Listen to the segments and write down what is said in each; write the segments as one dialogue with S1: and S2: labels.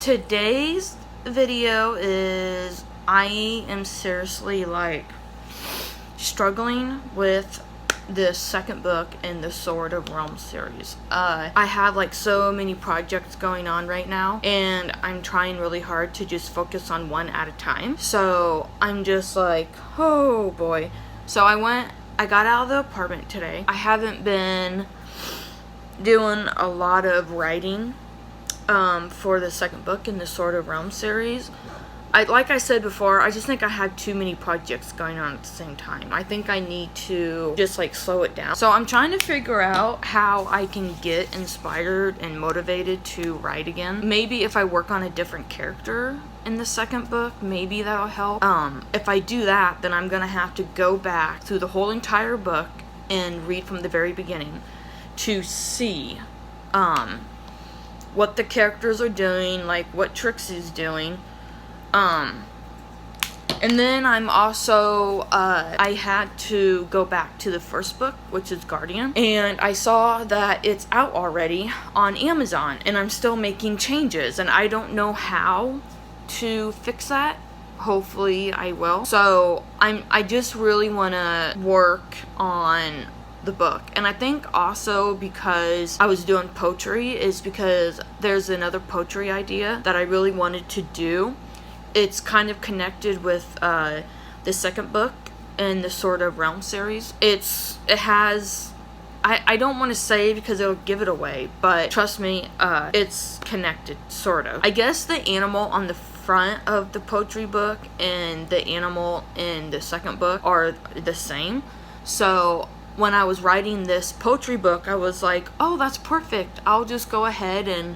S1: Today's video is I am seriously like struggling with the second book in the Sword of Realms series. I have like so many projects going on right now, and I'm trying really hard to just focus on one at a time. So I'm just like, oh boy. So I got out of the apartment today. I haven't been doing a lot of writing for the second book in the Sword of Realms series. Like I said before, I just think I have too many projects going on at the same time. I think I need to just like slow it down. So I'm trying to figure out how I can get inspired and motivated to write again. Maybe if I work on a different character in the second book, maybe that'll help. If I do that, then I'm gonna have to go back through the whole entire book and read from the very beginning to see what the characters are doing, like what Trixie's doing. And then I'm also, I had to go back to the first book, which is Guardian, and I saw that it's out already on Amazon, and I'm still making changes, and I don't know how to fix that. Hopefully I will. So I just really want to work on the book. And I think also because I was doing poetry is because there's another poetry idea that I really wanted to do. It's kind of connected with the second book in the Sword of Realms series. It has, I don't want to say because it'll give it away, but trust me, it's connected, sort of. I guess the animal on the front of the poetry book and the animal in the second book are the same. So when I was writing this poetry book, I was like, oh, that's perfect. I'll just go ahead and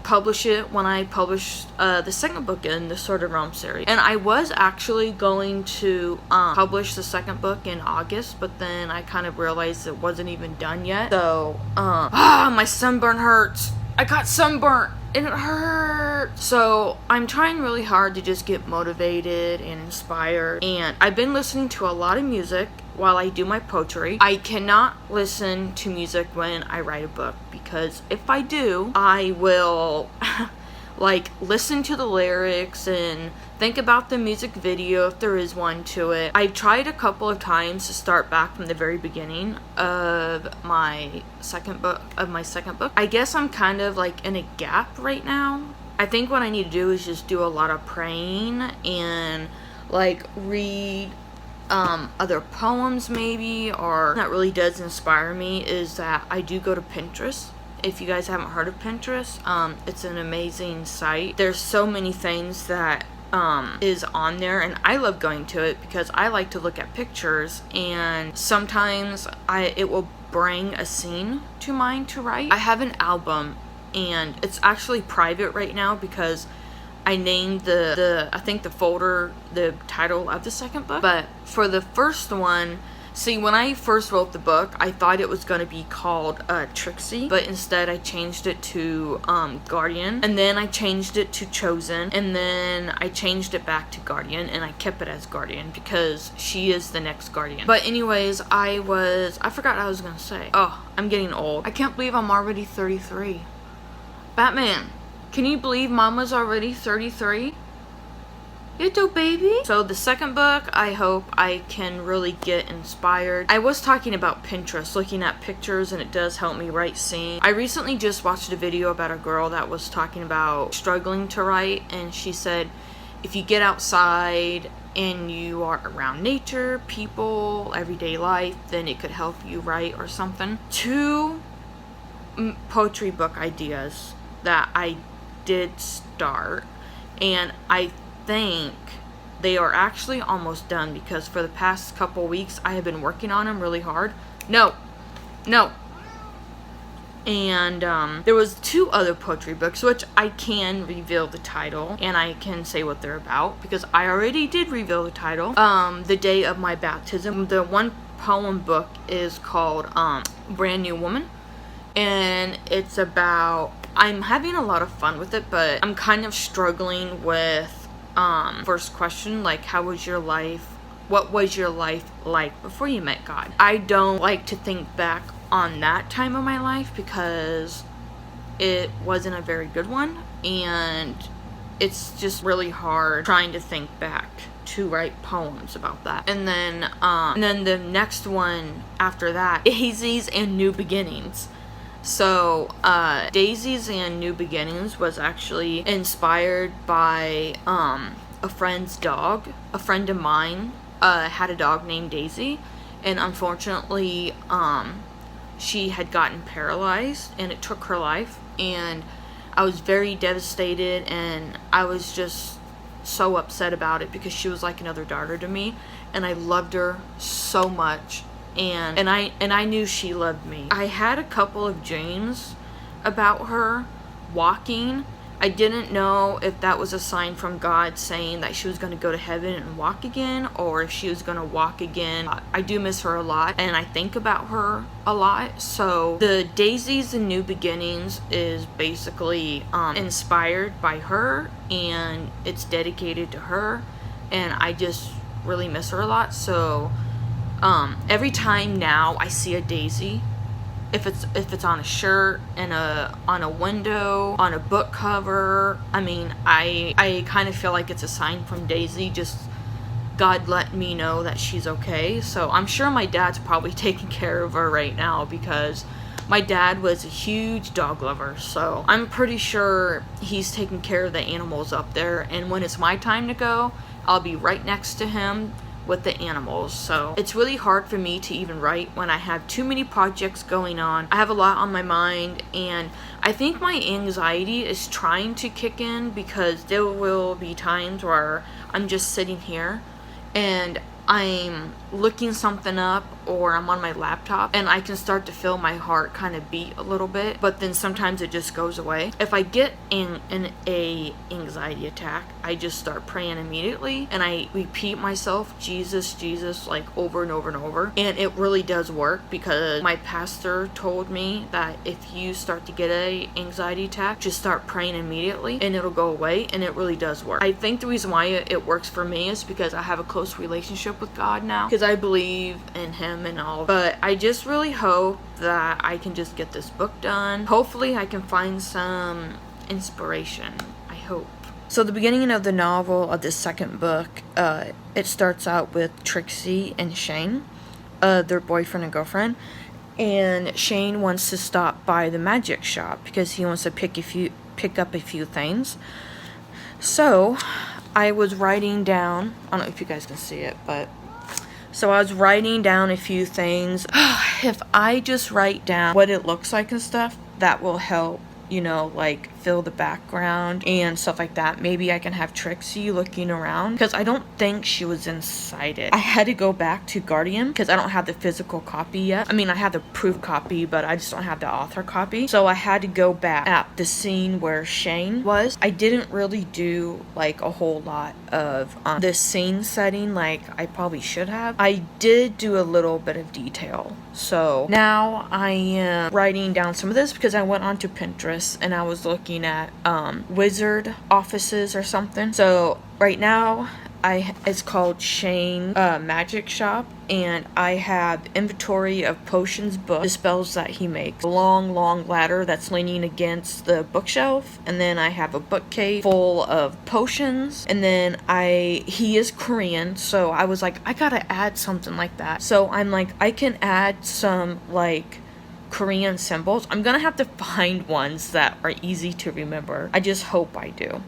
S1: publish it when I publish the second book in the Sword of Realms series. And I was actually going to publish the second book in August, but then I kind of realized it wasn't even done yet. So, my sunburn hurts. I got sunburnt and it hurt. So I'm trying really hard to just get motivated and inspired. And I've been listening to a lot of music while I do my poetry. I cannot listen to music when I write a book, because if I do, I will like listen to the lyrics and think about the music video if there is one to it. I tried a couple of times to start back from the very beginning of my second book. I guess I'm kind of like in a gap right now. I think what I need to do is just do a lot of praying and like read other poems maybe. Or that really does inspire me is that I do go to Pinterest. If you guys haven't heard of Pinterest, it's an amazing site. There's so many things that is on there, and I love going to it because I like to look at pictures, and sometimes it will bring a scene to mind to write. I have an album, and it's actually private right now because I named I think the folder, the title of the second book. But for the first one, see, when I first wrote the book, I thought it was going to be called Trixie, but instead I changed it to Guardian, and then I changed it to Chosen, and then I changed it back to Guardian, and I kept it as Guardian because she is the next Guardian. But anyways, I forgot what I was going to say. Oh, I'm getting old. I can't believe I'm already 33. Batman, can you believe Mama's already 33? Little baby. So the second book, I hope I can really get inspired. I was talking about Pinterest, looking at pictures, and it does help me write scenes. I recently just watched a video about a girl that was talking about struggling to write, and she said if you get outside and you are around nature, people, everyday life, then it could help you write or something. 2 poetry book ideas that I did start, and I think they are actually almost done because for the past couple weeks I have been working on them really hard. No. And there was 2 other poetry books which I can reveal the title and I can say what they're about because I already did reveal the title. The Day of My Baptism. The one poem book is called Brand New Woman, and it's about, I'm having a lot of fun with it, but I'm kind of struggling with first question, like, how was your life? What was your life like before you met God? I don't like to think back on that time of my life because it wasn't a very good one, and it's just really hard trying to think back to write poems about that. And then the next one after that, Daisies and New Beginnings. So Daisies and New Beginnings was actually inspired by a friend's dog. A friend of mine had a dog named Daisy, and unfortunately she had gotten paralyzed and it took her life, and I was very devastated, and I was just so upset about it because she was like another daughter to me, and I loved her so much, and I knew she loved me. I had a couple of dreams about her walking. I didn't know if that was a sign from God saying that she was going to go to heaven and walk again, or if she was going to walk again. I do miss her a lot, and I think about her a lot. So the Daisies and New Beginnings is basically inspired by her, and it's dedicated to her, and I just really miss her a lot. So every time now I see a daisy, if it's on a shirt, and on a window, on a book cover, I mean, I kind of feel like it's a sign from Daisy, just God let me know that she's okay. So I'm sure my dad's probably taking care of her right now, because my dad was a huge dog lover, so I'm pretty sure he's taking care of the animals up there, and when it's my time to go, I'll be right next to him with the animals. So it's really hard for me to even write when I have too many projects going on. I have a lot on my mind, and I think my anxiety is trying to kick in, because there will be times where I'm just sitting here and I'm looking something up, or I'm on my laptop, and I can start to feel my heart kind of beat a little bit, but then sometimes it just goes away. If I get in a anxiety attack, I just start praying immediately, and I repeat myself, Jesus, Jesus, like over and over and over, and it really does work, because my pastor told me that if you start to get a anxiety attack, just start praying immediately and it'll go away, and it really does work. I think the reason why it works for me is because I have a close relationship with God now, because I believe in him and all. But I just really hope that I can just get this book done. Hopefully I can find some inspiration. I hope. So the beginning of the novel of this second book, it starts out with Trixie and Shane, their boyfriend and girlfriend, and Shane wants to stop by the magic shop because he wants to pick up a few things. So I was writing down, I don't know if you guys can see it, but so I was writing down a few things. If I just write down what it looks like and stuff, that will help, like fill the background and stuff like that. Maybe I can have Trixie looking around, because I don't think she was inside it. I had to go back to Guardian because I don't have the physical copy yet. I mean, I have the proof copy, but I just don't have the author copy. So I had to go back at the scene where Shane was. I didn't really do like a whole lot of the scene setting like I probably should have. I did do a little bit of detail. So now I am writing down some of this because I went onto Pinterest and I was looking at wizard offices or something. So right now it's called Shane Magic Shop, and I have inventory of potions, books, the spells that he makes. A long ladder that's leaning against the bookshelf, and then I have a bookcase full of potions, and then he is Korean, so I was like, I gotta add something like that. So I'm like, I can add some like Korean symbols. I'm gonna have to find ones that are easy to remember. I just hope I do.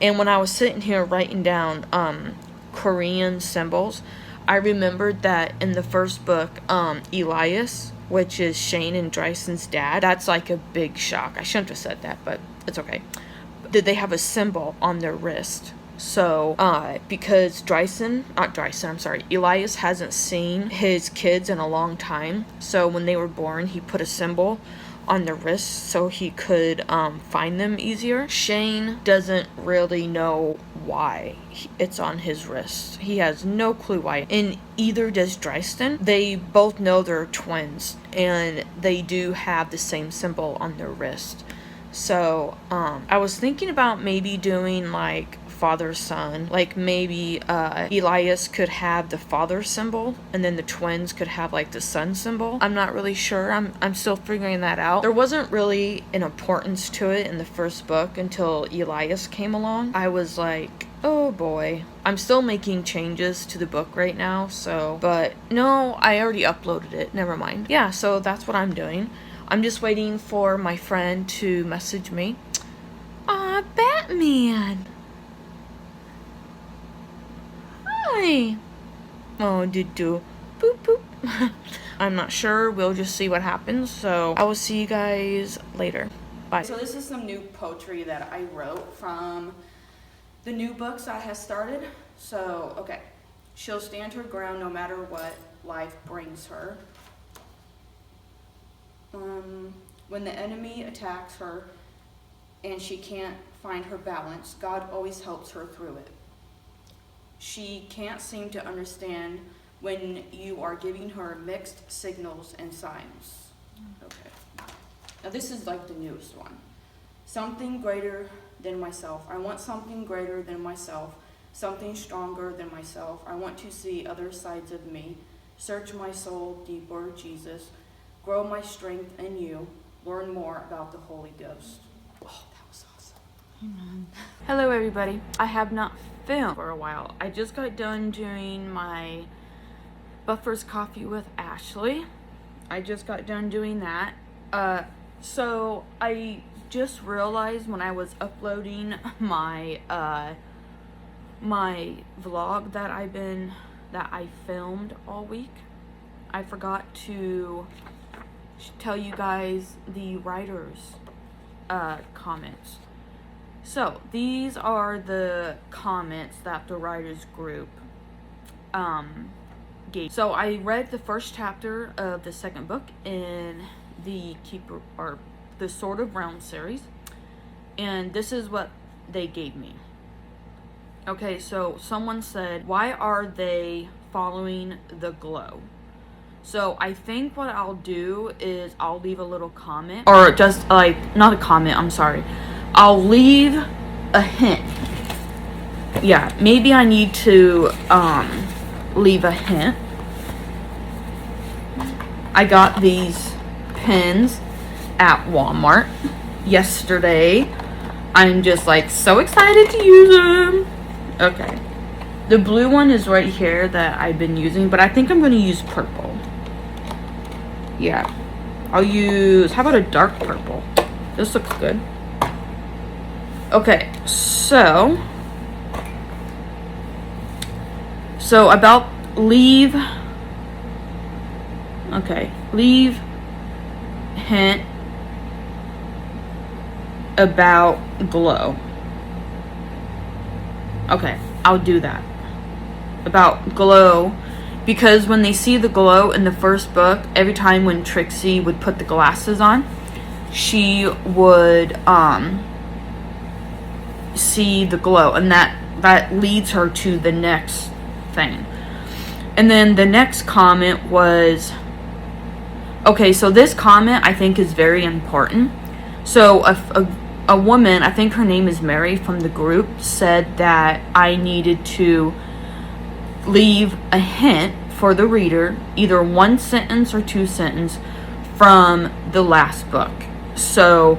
S1: And when I was sitting here writing down Korean symbols, I remembered that in the first book, Elias, which is Shane and Dryson's dad, that's like a big shock. I shouldn't have said that, but it's okay. They have a symbol on their wrist. So, because Elias hasn't seen his kids in a long time. So when they were born, he put a symbol on their wrist so he could find them easier. Shane doesn't really know why it's on his wrist. He has no clue why. And either does Dryston. They both know they're twins, and they do have the same symbol on their wrist. So I was thinking about maybe doing like father son. Like maybe Elias could have the father symbol, and then the twins could have like the son symbol. I'm not really sure. I'm still figuring that out. There wasn't really an importance to it in the first book until Elias came along. I was like, oh boy. I'm still making changes to the book right now, so, but no, I already uploaded it. Never mind. Yeah, so that's what I'm doing. I'm just waiting for my friend to message me. Aw, Batman. Hi. Oh, do. Boop, boop. I'm not sure. We'll just see what happens. So I will see you guys later. Bye. So this is some new poetry that I wrote from the new books I have started. So, okay. She'll stand her ground no matter what life brings her. When the enemy attacks her and she can't find her balance, God always helps her through it. She can't seem to understand when you are giving her mixed signals and signs. Okay. Now this is like the newest one. Something greater than myself. I want something greater than myself. Something stronger than myself. I want to see other sides of me. Search my soul deeper, Jesus. Grow my strength in you. Learn more about the Holy Ghost. Oh, that was awesome. Amen. Hello, everybody. I have not filmed for a while. I just got done doing my Buffer's Coffee with Ashley. I just got done doing that. So I just realized when I was uploading my my vlog that I filmed all week, I forgot to tell you guys the writers' comments. So these are the comments that the writers group gave. So I read the first chapter of the second book in the Keeper or the Sword of Realms series, and this is what they gave me. Okay, so someone said, why are they following the glow? So I think what I'll do is I'll leave a little comment, or just like, not a comment, I'm sorry. I'll leave a hint. Yeah, maybe I need to leave a hint. I got these pins at Walmart yesterday. I'm just like so excited to use them. Okay. The blue one is right here that I've been using, but I think I'm going to use purple. Yeah. I'll use, how about a dark purple? This looks good. Okay, so about leave, okay, leave hint about glow. Okay, I'll do that. About glow, because when they see the glow in the first book, every time when Trixie would put the glasses on, she would see the glow, and that leads her to the next thing. And then the next comment was, okay, so this comment I think is very important. So a woman, I think her name is Mary, from the group said that I needed to leave a hint for the reader, either one sentence or two sentences from the last book. So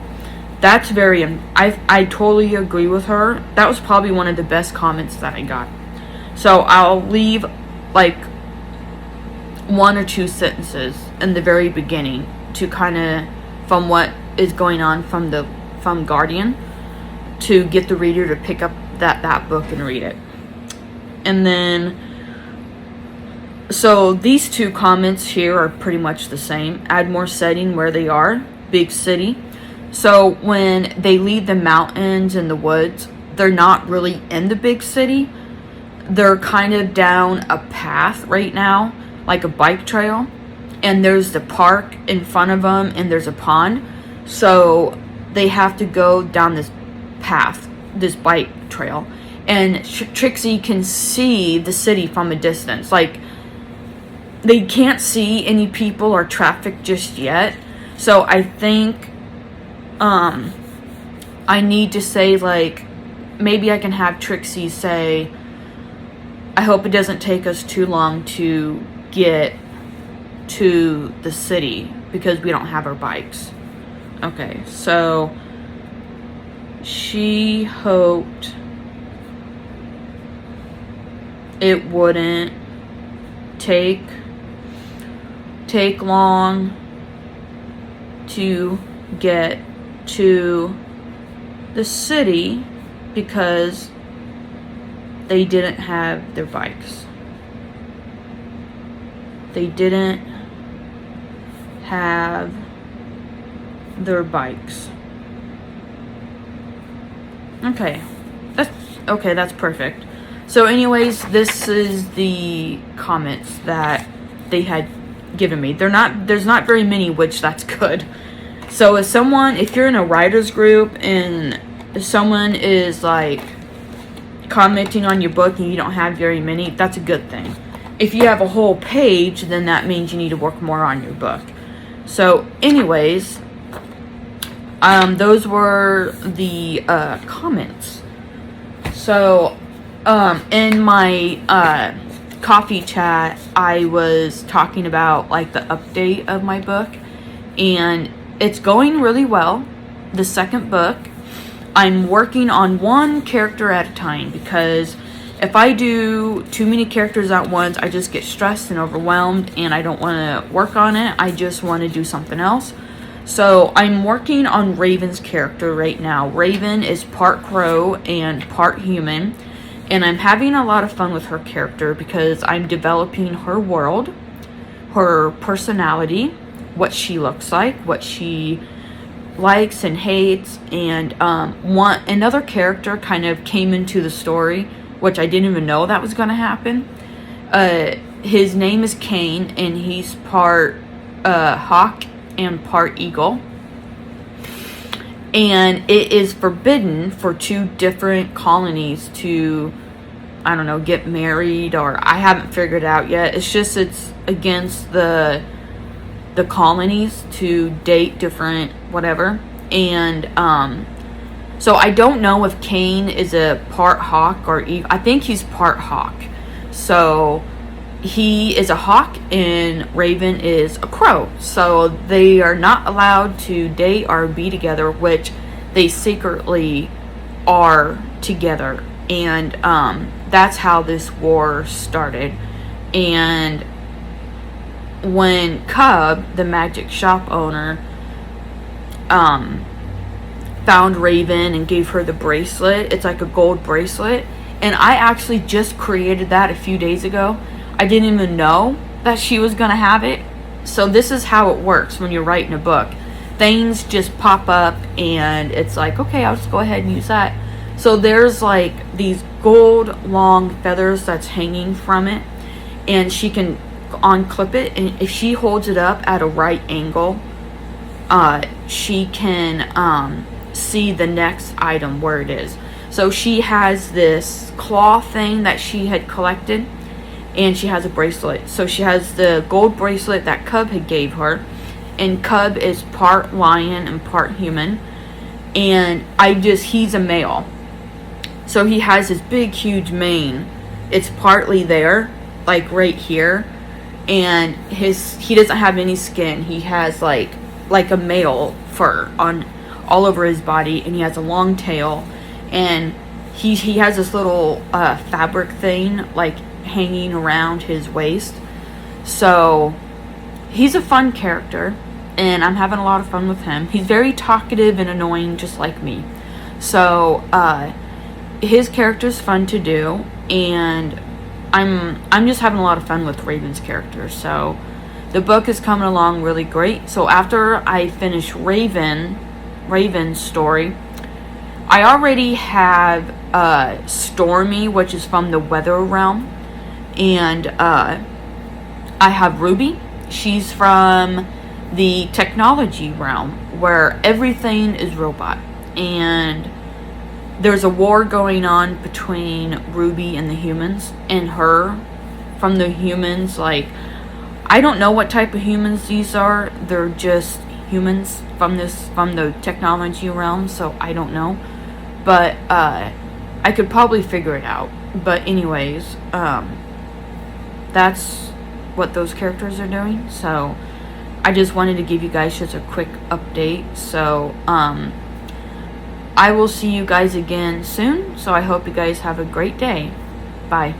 S1: that's very, I totally agree with her. That was probably one of the best comments that I got. So I'll leave like one or two sentences in the very beginning to kind of, from what is going on from Guardian, to get the reader to pick up that book and read it. And then, so these two comments here are pretty much the same. Add more setting where they are, big city. So when they leave the mountains and the woods, they're not really in the big city. They're kind of down a path right now, like a bike trail. And there's the park in front of them, and there's a pond. So they have to go down this path, this bike trail. And Trixie can see the city from a distance. Like, they can't see any people or traffic just yet. So I think I need to say, like, maybe I can have Trixie say, I hope it doesn't take us too long to get to the city because we don't have our bikes. Okay, so she hoped it wouldn't take long to get to the city because they didn't have their bikes. They didn't have their bikes. Okay. That's perfect. So anyways, this is the comments that they had given me. There's not very many, which that's good. So if you're in a writer's group and someone is like commenting on your book and you don't have very many, that's a good thing. If you have a whole page, then that means you need to work more on your book. So anyways, those were the comments. So in my coffee chat, I was talking about like the update of my book, and it's going really well. The second book, I'm working on one character at a time, because if I do too many characters at once, I just get stressed and overwhelmed, and I don't want to work on it. I just want to do something else. So I'm working on Raven's character right now. Raven is part crow and part human, and I'm having a lot of fun with her character because I'm developing her world, her personality, what she looks like, what she likes and hates, and another character kind of came into the story, which I didn't even know that was going to happen. His name is Kane, and he's part hawk and part eagle. And it is forbidden for two different colonies to, I don't know, get married, or I haven't figured it out yet. It's against the colonies to date different whatever. And so I don't know if Kane is a part hawk or eagle. I think he's part hawk. So he is a hawk and Raven is a crow. So they are not allowed to date or be together, which they secretly are together. And that's how this war started. And when Cub, the magic shop owner, found Raven and gave her the bracelet, it's like a gold bracelet, and I actually just created that a few days ago. I didn't even know that she was gonna have it. So this is how it works when you're writing a book. Things just pop up and it's like, okay, I'll just go ahead and use that. So there's like these gold long feathers that's hanging from it, and she can unclip it, and if she holds it up at a right angle, she can see the next item where it is. So she has this claw thing that she had collected, and she has a bracelet. So she has the gold bracelet that Cub had gave her, and Cub is part lion and part human, and he's a male. So he has this big huge mane. It's partly there, like right here, and he doesn't have any skin. He has like a male fur on all over his body, and he has a long tail, and he has this little fabric thing like hanging around his waist. So he's a fun character, and I'm having a lot of fun with him. He's very talkative and annoying, just like me. So his character's fun to do, and I'm just having a lot of fun with Raven's character. So the book is coming along really great. So after I finish Raven's story, I already have Stormy, which is from the weather realm, and I have Ruby. She's from the technology realm, where everything is robot, and there's a war going on between Ruby and the humans, and her from the humans. Like, I don't know what type of humans these are. They're just humans from the technology realm, so I don't know. But I could probably figure it out. But anyways, that's what those characters are doing. So I just wanted to give you guys just a quick update. So I will see you guys again soon. So I hope you guys have a great day. Bye.